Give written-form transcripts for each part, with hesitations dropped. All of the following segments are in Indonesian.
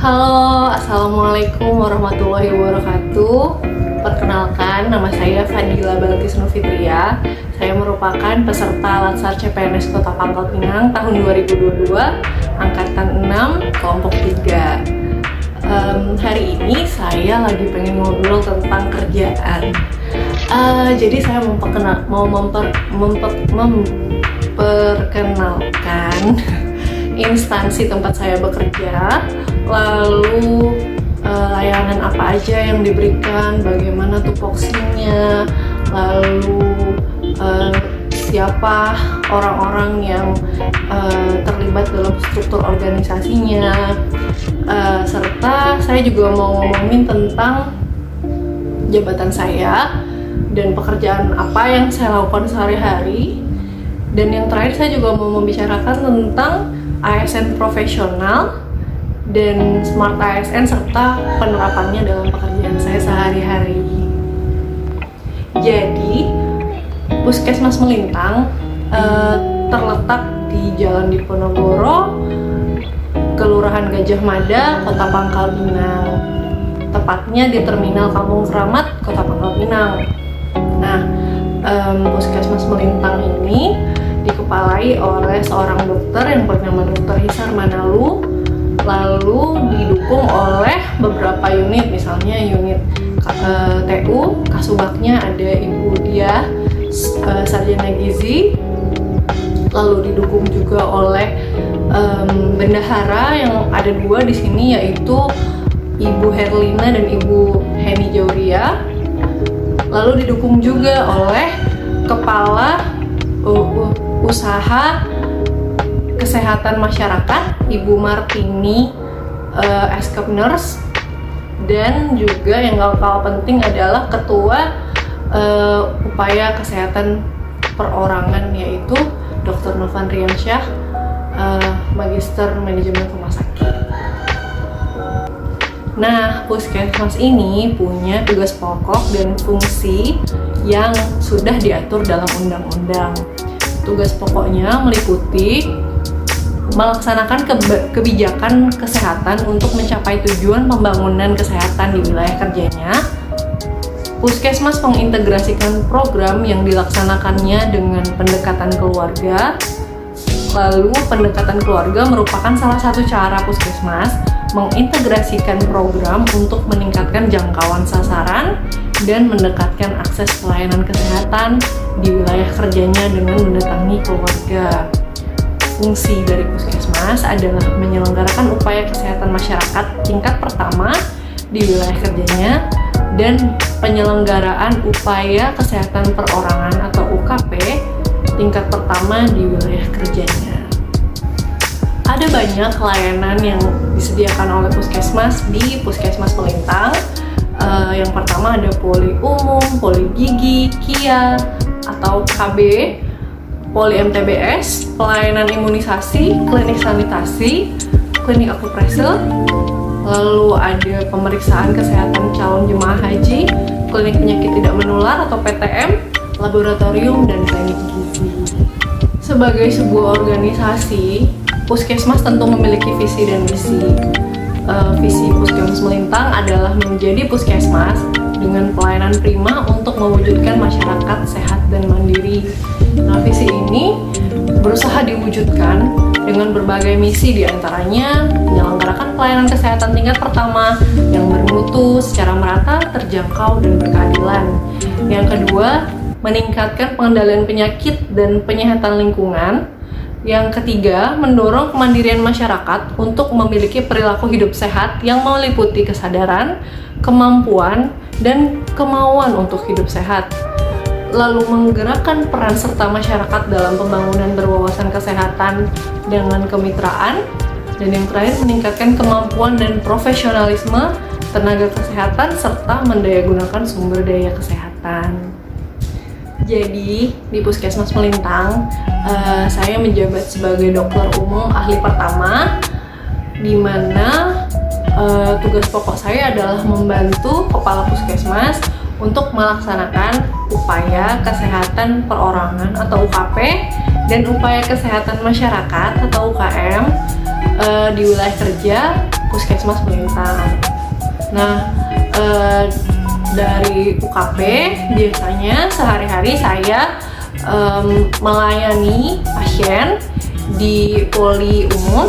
Halo, Assalamualaikum warahmatullahi wabarakatuh. Perkenalkan, nama saya Fadila Balkis Nufitria. Saya merupakan peserta Latsar CPNS Kota Pangkal Pinang tahun 2022, Angkatan 6, kelompok 3. Hari ini saya lagi pengen ngobrol tentang kerjaan. Jadi saya memperkenalkan instansi tempat saya bekerja, lalu layanan apa aja yang diberikan, bagaimana tupoksinya, lalu siapa orang-orang yang terlibat dalam struktur organisasinya, serta saya juga mau ngomongin tentang jabatan saya dan pekerjaan apa yang saya lakukan sehari-hari. Dan yang terakhir saya juga mau membicarakan tentang ASN profesional dan Smart ASN serta penerapannya dalam pekerjaan saya sehari-hari. Jadi, Puskesmas Melintang terletak di Jalan Diponegoro, Kelurahan Gajah Mada, Kota Pangkal Pinang. Tepatnya di Terminal Kampung Keramat, Kota Pangkal Pinang. Nah, Puskesmas Melintang ini dikepalai oleh seorang dokter yang bernama Dr. Hisar Manalu, lalu didukung oleh beberapa unit, misalnya unit TU, Kasubagnya ada Ibu Diah, Sarjana Gizi, lalu didukung juga oleh bendahara yang ada dua di sini, yaitu Ibu Herlina dan Ibu Heni Jauria, lalu didukung juga oleh Kepala Usaha Kesehatan Masyarakat Ibu Martini Eskep Nurse, dan juga yang gak kalah penting adalah Ketua Upaya Kesehatan Perorangan, yaitu Dr. Novan Riansyah, Magister Manajemen Rumah Sakit. Nah, Puskesmas ini punya tugas pokok dan fungsi yang sudah diatur dalam undang-undang. Tugas pokoknya meliputi melaksanakan kebijakan kesehatan untuk mencapai tujuan pembangunan kesehatan di wilayah kerjanya. Puskesmas mengintegrasikan program yang dilaksanakannya dengan pendekatan keluarga. Lalu pendekatan keluarga merupakan salah satu cara Puskesmas mengintegrasikan program untuk meningkatkan jangkauan sasaran dan mendekatkan akses pelayanan kesehatan di wilayah kerjanya dengan mendatangi keluarga. Fungsi dari Puskesmas adalah menyelenggarakan upaya kesehatan masyarakat tingkat pertama di wilayah kerjanya dan penyelenggaraan upaya kesehatan perorangan atau UKP tingkat pertama di wilayah kerjanya. Ada banyak layanan yang disediakan oleh Puskesmas di Puskesmas Melintang. Yang pertama ada poli umum, poli gigi, KIA atau KB, poli MTBS, pelayanan imunisasi, klinik sanitasi, klinik akupresur, lalu ada pemeriksaan kesehatan calon jemaah haji, klinik penyakit tidak menular atau PTM, laboratorium, dan klinik gizi. Sebagai sebuah organisasi, Puskesmas tentu memiliki visi dan misi. Visi Puskesmas Melintang adalah menjadi puskesmas dengan pelayanan prima untuk mewujudkan masyarakat sehat dan mandiri. Nah, visi ini berusaha diwujudkan dengan berbagai misi, diantaranya menyelenggarakan pelayanan kesehatan tingkat pertama yang bermutu, secara merata, terjangkau, dan berkeadilan. Yang kedua, meningkatkan pengendalian penyakit dan penyehatan lingkungan. Yang ketiga, mendorong kemandirian masyarakat untuk memiliki perilaku hidup sehat yang meliputi kesadaran, kemampuan, dan kemauan untuk hidup sehat. Lalu menggerakkan peran serta masyarakat dalam pembangunan berwawasan kesehatan dengan kemitraan. Dan yang terakhir, meningkatkan kemampuan dan profesionalisme tenaga kesehatan serta mendayagunakan sumber daya kesehatan. Jadi, di Puskesmas Melintang, saya menjabat sebagai dokter umum ahli pertama, di mana tugas pokok saya adalah membantu Kepala Puskesmas untuk melaksanakan upaya kesehatan perorangan atau UKP dan upaya kesehatan masyarakat atau UKM di wilayah kerja Puskesmas Melintang. Nah, dari UKP biasanya sehari-hari saya melayani pasien di poli umum,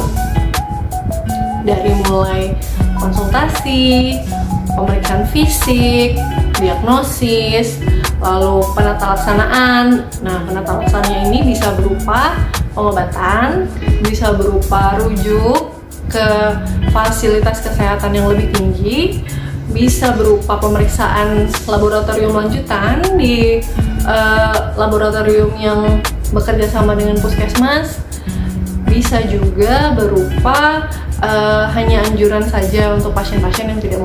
dari mulai konsultasi, pemeriksaan fisik, diagnosis, lalu penata laksanaan. Nah, penata laksananya ini bisa berupa pengobatan, bisa berupa rujuk ke fasilitas kesehatan yang lebih tinggi, bisa berupa pemeriksaan laboratorium lanjutan di laboratorium yang bekerja sama dengan puskesmas, bisa juga berupa hanya anjuran saja untuk pasien-pasien yang tidak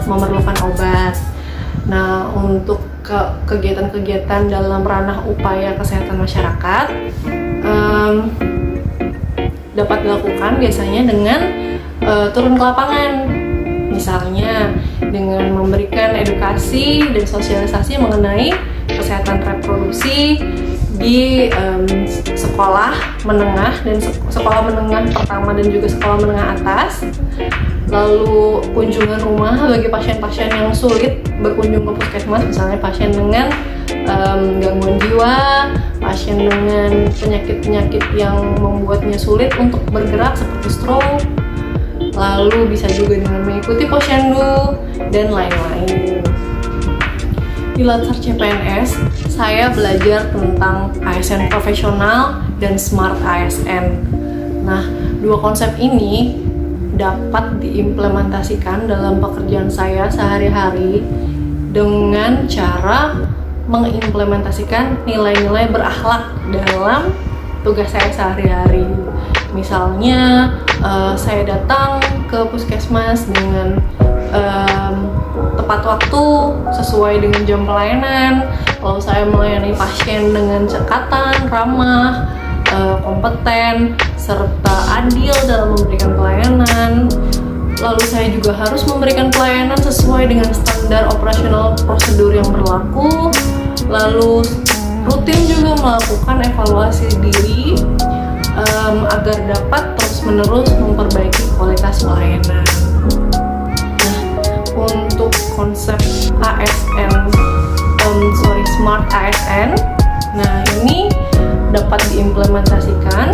memerlukan obat. Nah, untuk kegiatan-kegiatan dalam ranah upaya kesehatan masyarakat dapat dilakukan biasanya dengan turun ke lapangan, misalnya dengan memberikan edukasi dan sosialisasi mengenai kesehatan reproduksi di sekolah menengah dan sekolah menengah pertama dan juga sekolah menengah atas. Lalu kunjungan rumah bagi pasien-pasien yang sulit berkunjung ke puskesmas, misalnya pasien dengan gangguan jiwa, pasien dengan penyakit-penyakit yang membuatnya sulit untuk bergerak seperti stroke. Lalu bisa juga dengan mengikuti posyandu dan lain-lain. Di latar CPNS, saya belajar tentang ASN profesional dan Smart ASN. Nah, dua konsep ini dapat diimplementasikan dalam pekerjaan saya sehari-hari dengan cara mengimplementasikan nilai-nilai berakhlak dalam tugas saya sehari-hari. Misalnya, saya datang ke puskesmas dengan tepat waktu sesuai dengan jam pelayanan. Lalu saya melayani pasien dengan cekatan, ramah, kompeten, serta adil dalam memberikan pelayanan. Lalu saya juga harus memberikan pelayanan sesuai dengan standar operasional prosedur yang berlaku. Lalu rutin juga melakukan evaluasi diri agar dapat terus-menerus memperbaiki kualitas pelayanan. Nah, untuk konsep Smart ASN, nah ini dapat diimplementasikan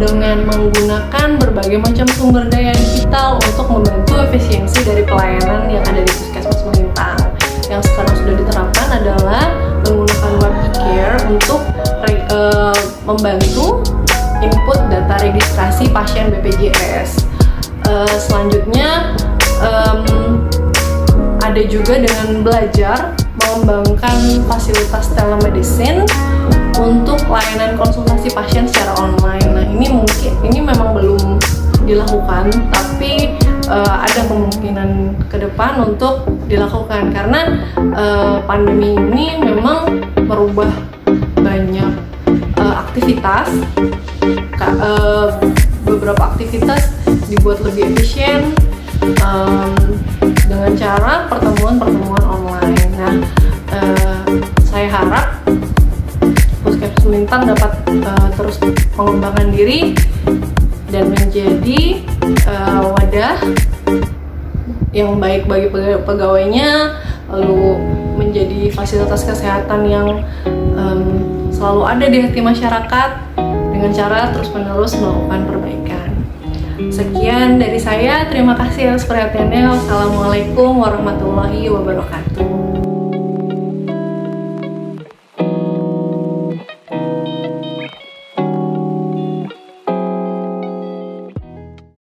dengan menggunakan berbagai macam sumber daya digital untuk membantu efisiensi dari pelayanan yang ada di Puskesmas Melintang. Yang sekarang sudah diterapkan adalah menggunakan web e-care untuk membantu input data registrasi pasien BPJS. Selanjutnya ada juga dengan belajar mengembangkan fasilitas telemedicine untuk layanan konsultasi pasien secara online. Nah, ini memang belum dilakukan, tapi ada kemungkinan ke depan untuk dilakukan karena pandemi ini memang merubah banyak aktivitas. Beberapa aktivitas dibuat lebih efisien dengan cara pertemuan online. Nah, saya harap Puskesmas Melintang dapat terus mengembangkan diri dan menjadi wadah yang baik bagi pegawainya, lalu menjadi fasilitas kesehatan yang selalu ada di hati masyarakat dengan cara terus-menerus melakukan perbaikan. Sekian dari saya, terima kasih atas perhatiannya. Wassalamualaikum warahmatullahi wabarakatuh.